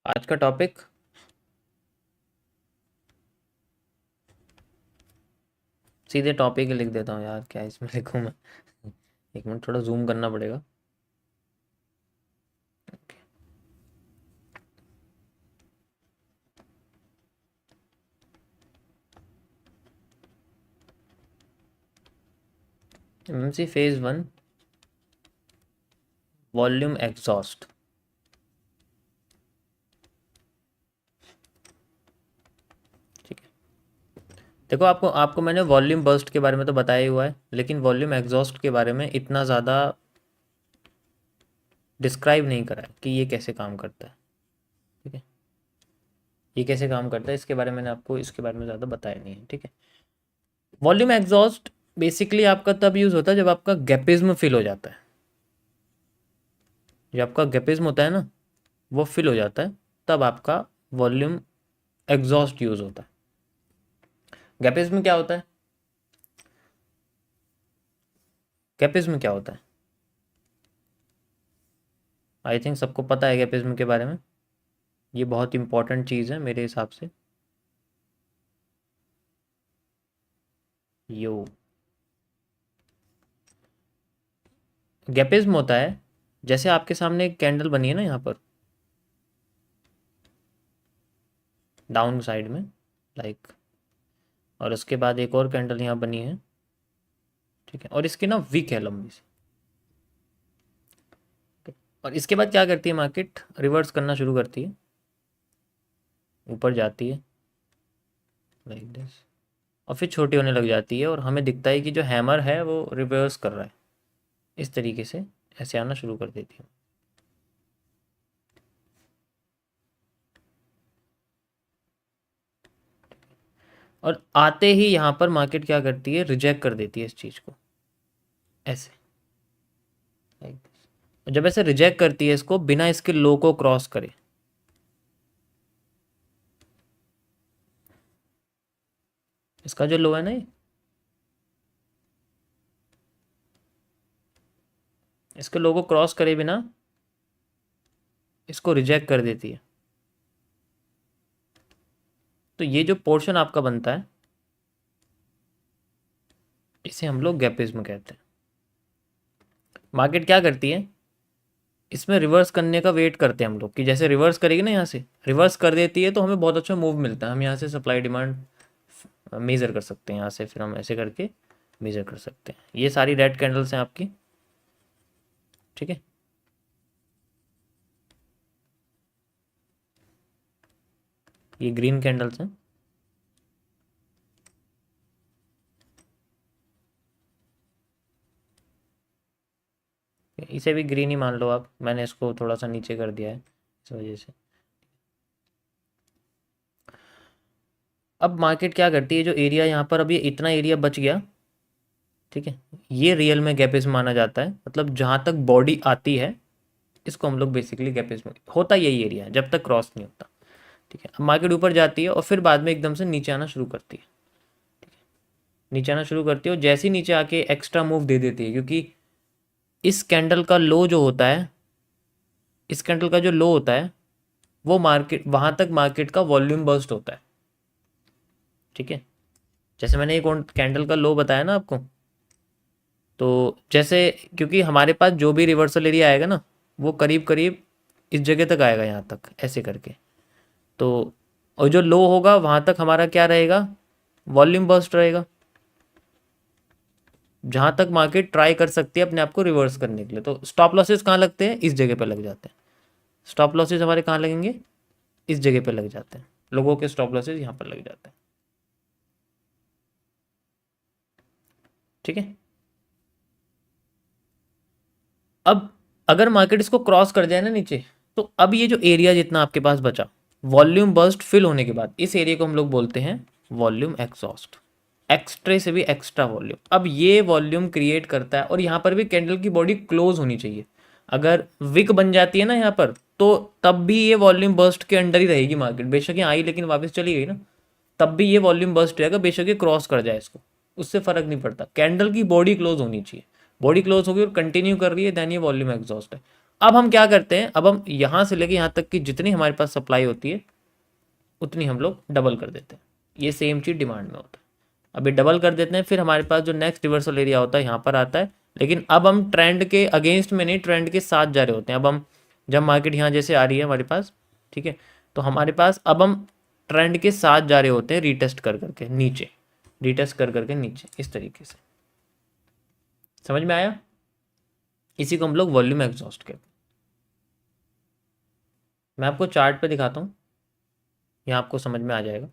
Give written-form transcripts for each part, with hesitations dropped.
आज का टॉपिक सीधे टॉपिक ही लिख देता हूँ यार, क्या इसमें लिखूँ मैं। एक मिनट, थोड़ा जूम करना पड़ेगा। MMC phase 1 volume exhaust. ठीक है, देखो आपको आपको मैंने वॉल्यूम बर्स्ट के बारे में तो बताया ही हुआ है, लेकिन वॉल्यूम एग्जॉस्ट के बारे में इतना ज़्यादा डिस्क्राइब नहीं करा है कि ये कैसे काम करता है। ठीक है, ये कैसे काम करता है इसके बारे में मैंने आपको इसके बारे में ज़्यादा बताया नहीं है। ठीक है, वॉल्यूम एग्जॉस्ट बेसिकली आपका तब यूज़ होता है जब आपका गैपिज्म फिल हो जाता है। जब आपका गैपिज्म होता है ना, वो फिल हो जाता है, तब आपका वॉल्यूम एग्जॉस्ट यूज़ होता है। गैपिज्म क्या होता है? गैपिज्म क्या होता है? आई थिंक सबको पता है गैपिज्म के बारे में। ये बहुत इंपॉर्टेंट चीज़ है मेरे हिसाब से। यो गैपिज्म होता है, जैसे आपके सामने एक कैंडल बनी है ना यहाँ पर डाउन साइड में, लाइक, और उसके बाद एक और कैंडल यहाँ बनी है। ठीक है, और इसकी ना विक है लंबी सी। और इसके बाद क्या करती है मार्केट? रिवर्स करना शुरू करती है, ऊपर जाती है लाइक दिस, और फिर छोटी होने लग जाती है, और हमें दिखता है कि जो हैमर है वो रिवर्स कर रहा है। इस तरीके से ऐसे आना शुरू कर देती है। और आते ही यहाँ पर मार्केट क्या करती है? रिजेक्ट कर देती है इस चीज़ को, ऐसे लाइक दिस। जब ऐसे रिजेक्ट करती है इसको, बिना इसके लो को क्रॉस करे, इसका जो लो है ना, इसके लो को क्रॉस करे बिना इसको रिजेक्ट कर देती है। तो ये जो पोर्शन आपका बनता है, इसे हम लोग गैपिज्म कहते हैं। मार्केट क्या करती है? इसमें रिवर्स करने का वेट करते हैं हम लोग कि जैसे रिवर्स करेगी ना, यहाँ से रिवर्स कर देती है तो हमें बहुत अच्छा मूव मिलता है। हम यहाँ से सप्लाई डिमांड मेज़र कर सकते हैं, यहाँ से फिर हम ऐसे करके मेज़र कर सकते हैं। ये सारी रेड कैंडल्स हैं आपकी। ठीक है, ये ग्रीन कैंडल्स हैं। इसे भी ग्रीन ही मान लो आप, मैंने इसको थोड़ा सा नीचे कर दिया है इस वजह से। अब मार्केट क्या करती है? जो एरिया यहाँ पर अभी इतना एरिया बच गया, ठीक है, ये रियल में गैपिज्म माना जाता है। मतलब जहाँ तक बॉडी आती है, इसको हम लोग बेसिकली गैपिज्म, होता यही एरिया है जब तक क्रॉस नहीं होता। ठीक है, अब मार्केट ऊपर जाती है और फिर बाद में एकदम से नीचे आना शुरू करती है। ठीक है, नीचे आना शुरू करती है, और जैसे ही नीचे आके एक्स्ट्रा मूव दे देती है, क्योंकि इस कैंडल का लो जो होता है, इस कैंडल का जो लो होता है, वो मार्केट, वहाँ तक मार्केट का वॉल्यूम बर्स्ट होता है। ठीक है, जैसे मैंने एक और कैंडल का लो बताया ना आपको, तो जैसे, क्योंकि हमारे पास जो भी रिवर्सल एरिया आएगा ना, वो करीब करीब इस जगह तक आएगा, यहाँ तक ऐसे करके। तो और जो लो होगा वहाँ तक हमारा क्या रहेगा? वॉल्यूम बर्स्ट रहेगा, जहाँ तक मार्केट ट्राई कर सकती है अपने आप को रिवर्स करने के लिए। तो स्टॉप लॉसेस कहाँ लगते हैं? इस जगह पे लग जाते हैं। स्टॉप लॉसेस हमारे कहाँ लगेंगे? इस जगह पे लग जाते हैं। लोगों के स्टॉप लॉसेस यहाँ पर लग जाते हैं। ठीक है, अब अगर मार्केट इसको क्रॉस कर जाए ना नीचे, तो अब ये जो एरिया जितना आपके पास बचा, वॉल्यूम बर्स्ट फिल होने के बाद, इस एरिया को हम लोग बोलते हैं वॉल्यूम एग्जॉस्ट। एक्स्ट्रे से भी एक्स्ट्रा वॉल्यूम। अब ये वॉल्यूम क्रिएट करता है, और यहाँ पर भी कैंडल की बॉडी क्लोज होनी चाहिए। अगर विक बन जाती है ना यहाँ पर, तो तब भी ये वॉल्यूम बर्स्ट के अंडर ही रहेगी मार्केट। बेशक ये आई लेकिन वापस चली गई ना, तब भी ये वॉल्यूम बर्स्ट रहेगा, बेशक ये क्रॉस कर जाए इसको, उससे फर्क नहीं पड़ता। कैंडल की बॉडी क्लोज होनी चाहिए। बॉडी क्लोज होगी और कंटिन्यू कर रही है, देन ये वॉल्यूम एग्जॉस्ट है। अब हम क्या करते हैं, अब हम यहाँ से लेके यहाँ तक की जितनी हमारे पास सप्लाई होती है उतनी हम लोग डबल कर देते हैं। ये सेम चीज़ डिमांड में होता है। अभी डबल कर देते हैं, फिर हमारे पास जो नेक्स्ट रिवर्सल एरिया होता है यहाँ पर आता है, लेकिन अब हम ट्रेंड के अगेंस्ट में नहीं, ट्रेंड के साथ जा रहे होते हैं। अब हम जब मार्केट यहाँ जैसे आ रही है हमारे पास, ठीक है, तो हमारे पास अब हम ट्रेंड के साथ जा रहे होते हैं, रीटेस्ट कर करके नीचे, रीटेस्ट कर करके नीचे, इस तरीके से। समझ में आया? इसी को हम लोग वॉल्यूम एग्जॉस्ट कहते हैं। मैं आपको चार्ट पे दिखाता हूँ, यहाँ आपको समझ में आ जाएगा।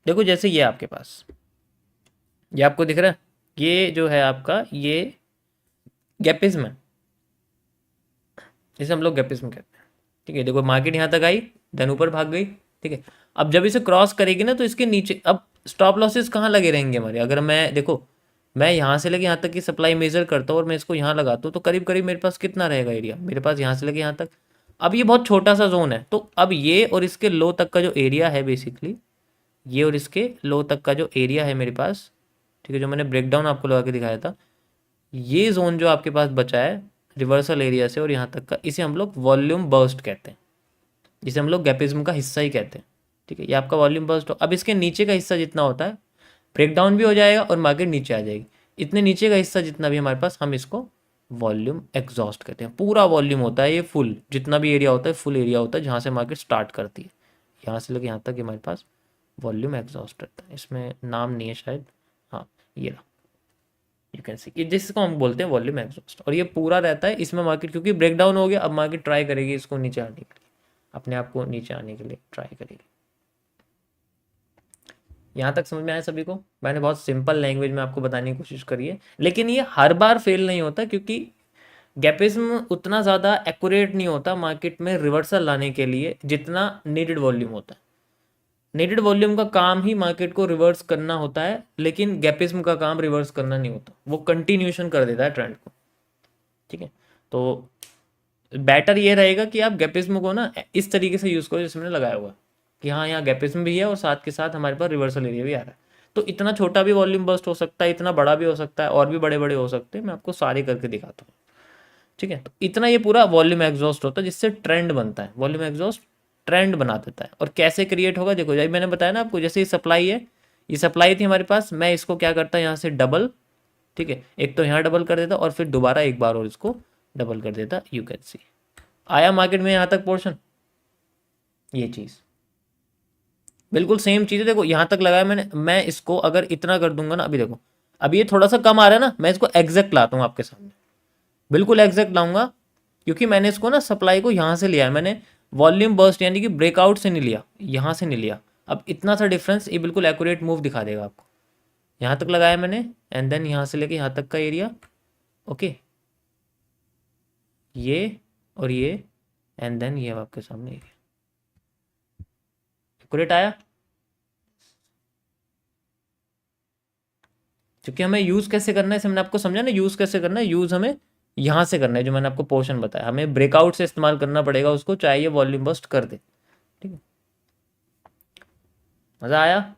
देखो जैसे ये आपके पास, ये आपको दिख रहा है, ये जो है आपका ये गैपिज्म है, इसे हम लोग गैपिज्म कहते हैं। ठीक है, देखो मार्केट यहाँ तक आई, देन ऊपर भाग गई। ठीक है, अब जब इसे क्रॉस करेगी ना तो इसके नीचे अब स्टॉप लॉसेस कहाँ लगे रहेंगे हमारे? अगर मैं देखो, मैं यहाँ से लेके यहाँ तक की सप्लाई मेजर करता हूँ और मैं इसको यहाँ लगाता हूँ, तो करीब करीब मेरे पास कितना रहेगा एरिया? मेरे पास यहाँ से लेके यहाँ तक, अब ये बहुत छोटा सा जोन है, तो अब ये और इसके लो तक का जो एरिया है बेसिकली, ये और इसके लो तक का जो एरिया है मेरे पास, ठीक है, जो मैंने ब्रेकडाउन आपको लगा के दिखाया था, ये जोन जो आपके पास बचा है रिवर्सल एरिया से और यहाँ तक का, इसे हम लोग वॉल्यूम बर्स्ट कहते हैं, जिसे हम लोग गैपिज्म का हिस्सा ही कहते हैं। ठीक है, ये आपका वॉल्यूम बर्स्ट हो। अब इसके नीचे का हिस्सा जितना होता है, ब्रेकडाउन भी हो जाएगा और मार्केट नीचे आ जाएगी, इतने नीचे का हिस्सा जितना भी हमारे पास, हम इसको वॉल्यूम एग्जॉस्ट कहते हैं। पूरा वॉल्यूम होता है ये, फुल जितना भी एरिया होता है, फुल एरिया होता है जहाँ से मार्केट स्टार्ट करती है, यहाँ से लेकर यहाँ तक हमारे पास वॉल्यूम एग्जॉस्ट रहता है। इसमें नाम नहीं है शायद, हाँ ये रहा, यू कैन सी, जिसको हम बोलते हैं वॉल्यूम एग्जॉस्ट। और ये पूरा रहता है इसमें मार्केट, क्योंकि ब्रेकडाउन हो गया, अब मार्केट ट्राई करेगी इसको नीचे आने के लिए, अपने आप को नीचे आने के लिए ट्राई करेगी। यहाँ तक समझ में आया सभी को? मैंने बहुत सिंपल लैंग्वेज में आपको बताने की कोशिश करी है, लेकिन ये हर बार फेल नहीं होता, क्योंकि गैपिज्म उतना ज़्यादा एक्यूरेट नहीं होता मार्केट में रिवर्सल लाने के लिए जितना नीडेड वॉल्यूम होता है। नीडेड वॉल्यूम का काम ही मार्केट को रिवर्स करना होता है, लेकिन गैपिज्म का काम रिवर्स करना नहीं होता, वो कंटिन्यूशन कर देता है ट्रेंड को। ठीक है, तो बेटर ये रहेगा कि आप गैपिज्म को ना इस तरीके से यूज़ करो जैसे मैंने लगाया हुआ है, कि हाँ यहाँ गैपिज्म भी है और साथ के साथ हमारे पास रिवर्सल एरिया भी आ रहा है। तो इतना छोटा भी वॉल्यूम बर्स्ट हो सकता है, इतना बड़ा भी हो सकता है, और भी बड़े बड़े हो सकते हैं, मैं आपको सारे करके दिखाता हूँ। ठीक है, तो इतना ये पूरा वॉल्यूम एग्जॉस्ट होता है, जिससे ट्रेंड बनता है। वॉल्यूम एग्जॉस्ट ट्रेंड बना देता है। और कैसे क्रिएट होगा देखो, जैसे मैंने बताया ना आपको, जैसे ये सप्लाई है, ये सप्लाई थी हमारे पास, मैं इसको क्या करता यहाँ से डबल, ठीक है, एक तो यहाँ डबल कर देता और फिर दोबारा एक बार और इसको डबल कर देता। यू कैन सी आया मार्केट में यहाँ तक पोर्शन, ये चीज़ बिल्कुल सेम चीज़ है। देखो यहाँ तक लगाया मैंने, मैं इसको अगर इतना कर दूंगा ना, अभी देखो अभी ये थोड़ा सा कम आ रहा है ना, मैं इसको एग्जैक्ट लाता हूँ आपके सामने, बिल्कुल एग्जैक्ट लाऊंगा, क्योंकि मैंने इसको ना सप्लाई को यहाँ से लिया है, मैंने वॉल्यूम बर्स्ट यानी कि ब्रेकआउट से नहीं लिया, यहाँ से नहीं लिया। अब इतना सा डिफरेंस, ये बिल्कुल एक्यूरेट मूव दिखा देगा आपको। यहाँ तक लगाया मैंने, एंड देन यहाँ से लेके यहाँ तक का एरिया, ओके, ये और ये, एंड देन ये आपके सामने एरिया। एक्यूरेट आया? क्योंकि हमें यूज़ कैसे करना है, मैंने आपको समझा ना, यूज़ कैसे करना है। यूज़ हमें यहाँ से करना है, जो मैंने आपको पोर्शन बताया, हमें ब्रेकआउट से इस्तेमाल करना पड़ेगा उसको, चाहे ये वॉल्यूम बस्ट कर दे। ठीक है, मज़ा आया?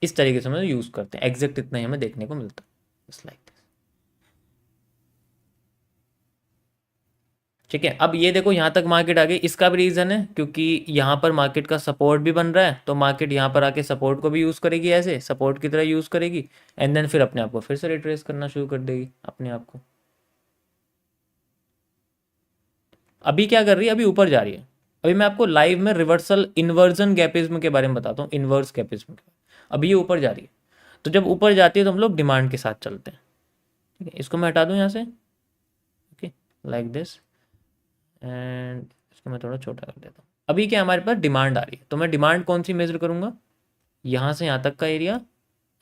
इस तरीके से हम यूज़ करते हैं, एग्जैक्ट इतना ही हमें देखने को मिलता है, लाइक दिस। ठीक है, अब ये देखो यहाँ तक मार्केट आ गई, इसका भी रीज़न है क्योंकि यहाँ पर मार्केट का सपोर्ट भी बन रहा है, तो मार्केट यहाँ पर आके सपोर्ट को भी यूज़ करेगी, ऐसे सपोर्ट की तरह यूज़ करेगी, एंड देन फिर अपने आप को फिर से रिट्रेस करना शुरू कर देगी अपने आप को। अभी क्या कर रही है? अभी ऊपर जा रही है। अभी मैं आपको लाइव में रिवर्सल इन्वर्जन गैपिज्म के बारे में बताता हूँ, इन्वर्स गैपिज्म के। अभी ये ऊपर जा रही है, तो जब ऊपर जाती है तो हम लोग डिमांड के साथ चलते हैं। ठीक है, इसको मैं हटा दूँ यहाँ से, ओके, लाइक दिस, एंड इसको मैं थोड़ा छोटा कर देता हूँ। अभी क्या हमारे पास डिमांड आ रही है, तो मैं डिमांड कौन सी मेजर करूँगा? यहाँ से यहाँ तक का एरिया,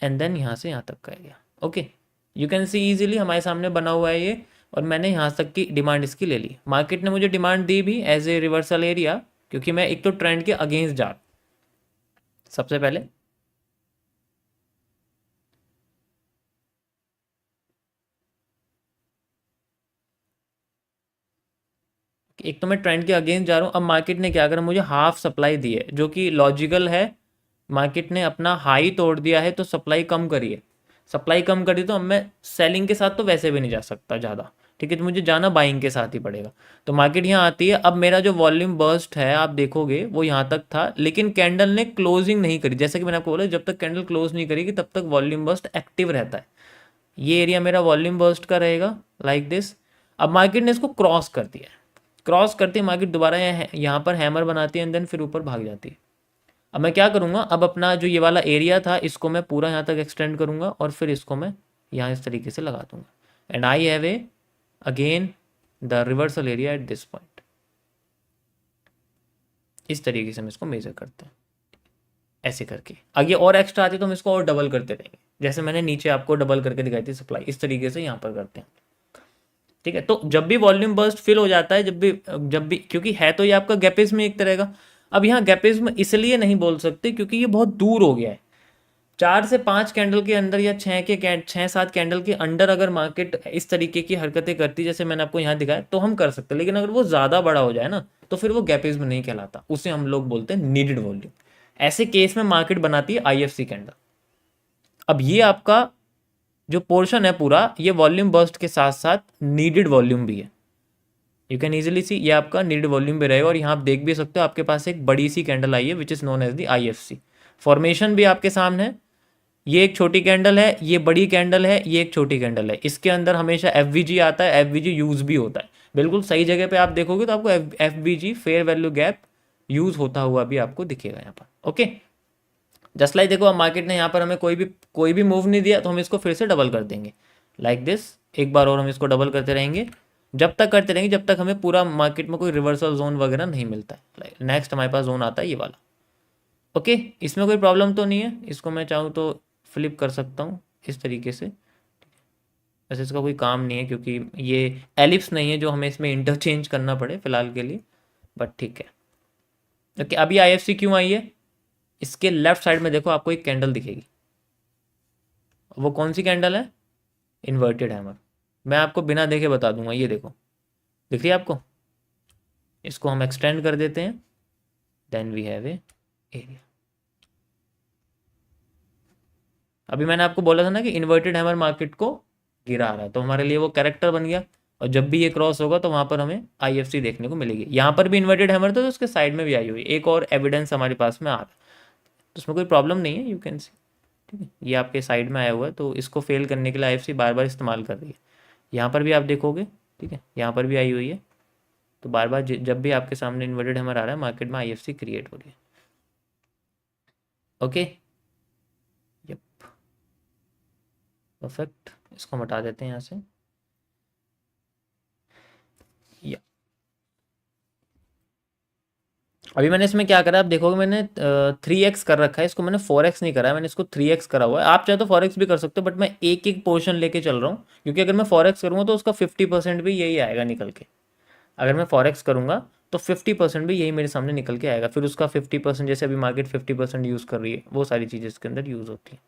एंड देन यहाँ से यहाँ तक का area. Okay, you can see easily हमारे सामने बना हुआ है ये, और मैंने यहाँ तक की डिमांड इसकी ले ली। मार्केट ने मुझे डिमांड दी भी एज ए रिवर्सल एरिया, क्योंकि मैं एक तो ट्रेंड के अगेंस्ट जा रहा हूँ। सबसे पहले एक तो मैं ट्रेंड के अगेंस्ट जा रहा हूँ। अब मार्केट ने क्या करा, मुझे हाफ सप्लाई दी है, जो कि लॉजिकल है। मार्केट ने अपना हाई तोड़ दिया है तो सप्लाई कम करी है, सप्लाई कम करी, तो अब मैं सेलिंग के साथ तो वैसे भी नहीं जा सकता ज़्यादा। ठीक है, तो मुझे जाना बाइंग के साथ ही पड़ेगा। तो मार्केट यहाँ आती है, अब मेरा जो वॉल्यूम बर्स्ट है आप देखोगे वो यहाँ तक था, लेकिन कैंडल ने क्लोजिंग नहीं करी। जैसे कि मैंने आपको बोला जब तक कैंडल क्लोज नहीं करेगी तब तक वॉल्यूम बर्स्ट एक्टिव रहता है। ये एरिया मेरा वॉल्यूम बर्स्ट का रहेगा लाइक दिस। अब मार्केट ने इसको क्रॉस कर दिया है, क्रॉस करते ही मार्केट दोबारा यहाँ पर हैमर बनाती है एंड देन फिर ऊपर भाग जाती है। अब मैं क्या करूँगा, अब अपना जो ये वाला एरिया था इसको मैं पूरा यहाँ तक एक्सटेंड करूँगा और फिर इसको मैं यहाँ इस तरीके से लगा दूँगा and I have a again the reversal area at this point. इस तरीके से हम इसको मेजर करते हैं ऐसे करके। आगे और एक्स्ट्रा आती है तो हम इसको और डबल करते रहेंगे, जैसे मैंने नीचे आपको डबल करके दिखाई थी सप्लाई, इस तरीके से यहाँ पर करते हैं। ठीक है, तो जब भी वॉल्यूम बर्स्ट फिल हो जाता है, जब भी क्योंकि है तो ये आपका गैपिज्म एक तरह का। अब यहाँ गैपिज्म इसलिए नहीं बोल सकते क्योंकि ये बहुत दूर हो गया है। 4 से 5 कैंडल के अंदर या 6-7 कैंडल के अंडर अगर मार्केट इस तरीके की हरकतें करती जैसे मैंने आपको यहाँ दिखाया तो हम कर सकते हैं, लेकिन अगर वो ज़्यादा बड़ा हो जाए ना तो फिर वो गैपिज्म नहीं कहलाता, उसे हम लोग बोलते हैं नीडेड वॉल्यूम। ऐसे केस में मार्केट बनाती है IFC कैंडल। अब ये आपका जो पोर्शन है पूरा, ये वॉल्यूम बर्स्ट के साथ साथ नीडेड वॉल्यूम भी है। यू कैन इजीली सी ये आपका नीडेड वॉल्यूम भी रहेगा। और यहाँ आप देख भी सकते हो आपके पास एक बड़ी सी कैंडल आई है which is known as the IFC। Formation भी आपके सामने है, ये एक छोटी कैंडल है, ये बड़ी कैंडल है, ये एक छोटी कैंडल है। इसके अंदर हमेशा FVG आता है, FVG यूज़ भी होता है। बिल्कुल सही जगह पे आप देखोगे तो आपको FVG fair value gap use होता हुआ भी आपको दिखेगा यहाँ पर। ओके, जस्ट लाइक देखो अब मार्केट ने यहाँ पर हमें कोई भी मूव नहीं दिया तो हम इसको फिर से डबल कर देंगे लाइक दिस। एक बार और हम इसको डबल करते रहेंगे, जब तक करते रहेंगे जब तक हमें पूरा मार्केट में कोई रिवर्सल जोन वगैरह नहीं मिलता है। नेक्स्ट हमारे पास जोन आता है ये वाला। ओके, इसमें कोई प्रॉब्लम तो नहीं है, इसको मैं चाहूँ तो फ्लिप कर सकता हूँ इस तरीके से। वैसे इसका कोई काम नहीं है क्योंकि ये एलिप्स नहीं है जो हमें इसमें इंटरचेंज करना पड़े फिलहाल के लिए, बट ठीक है। ओके, अभी IFC क्यों आई है, इसके लेफ्ट साइड में देखो आपको एक कैंडल दिखेगी। वो कौन सी कैंडल है, इन्वर्टेड हैमर। मैं आपको बिना देखे बता दूंगा, ये देखो दिख रही है आपको। इसको हम एक्सटेंड कर देते हैं, then we have a area. अभी मैंने आपको बोला था ना कि इन्वर्टेड हैमर मार्केट को गिरा रहा है, तो हमारे लिए वो कैरेक्टर बन गया। और जब भी ये क्रॉस होगा तो वहाँ पर हमें IFC देखने को मिलेगी। यहाँ पर भी इन्वर्टेड हैमर था तो उसके साइड में भी आई हुई एक और एविडेंस हमारे पास में आ रहा है, तो उसमें कोई प्रॉब्लम नहीं है, यू कैन सी। ठीक है, ये आपके साइड में आया हुआ है तो इसको फेल करने के लिए IFC बार बार इस्तेमाल कर रही है। यहाँ पर भी आप देखोगे, ठीक है, यहाँ पर भी आई हुई है। तो बार बार जब भी आपके सामने इन्वर्टेड हैमर आ रहा है मार्केट में IFC क्रिएट हो रही है। Okay, yup, perfect. इसको हटा देते हैं यहाँ से। या अभी मैंने इसमें क्या करा, आप देखोगे मैंने 3x कर रखा है, इसको मैंने 4x नहीं करा है, मैंने इसको 3x करा हुआ है। आप चाहे तो 4x भी कर सकते हो, बट मैं एक एक पोर्शन लेके चल रहा हूँ क्योंकि अगर मैं 4x करूँगा तो उसका 50% भी यही आएगा निकल के। अगर मैं 4x करूँगा तो 50% भी यही मेरे सामने निकल के आएगा। फिर उसका 50% जैसे अभी मार्केट 50% यूज़ कर रही है, वो सारी चीज़ें इसके अंदर यूज़ होती हैं।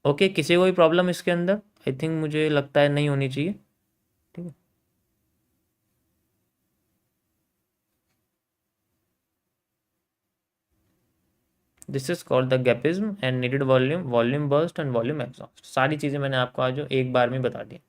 ओके, किसी को भी प्रॉब्लम इसके अंदर, आई थिंक मुझे लगता है नहीं होनी चाहिए। ठीक है, this is called the gapism and needed volume, volume burst and volume exhaust. सारी चीज़ें मैंने आपको आज जो एक बार में बता दी।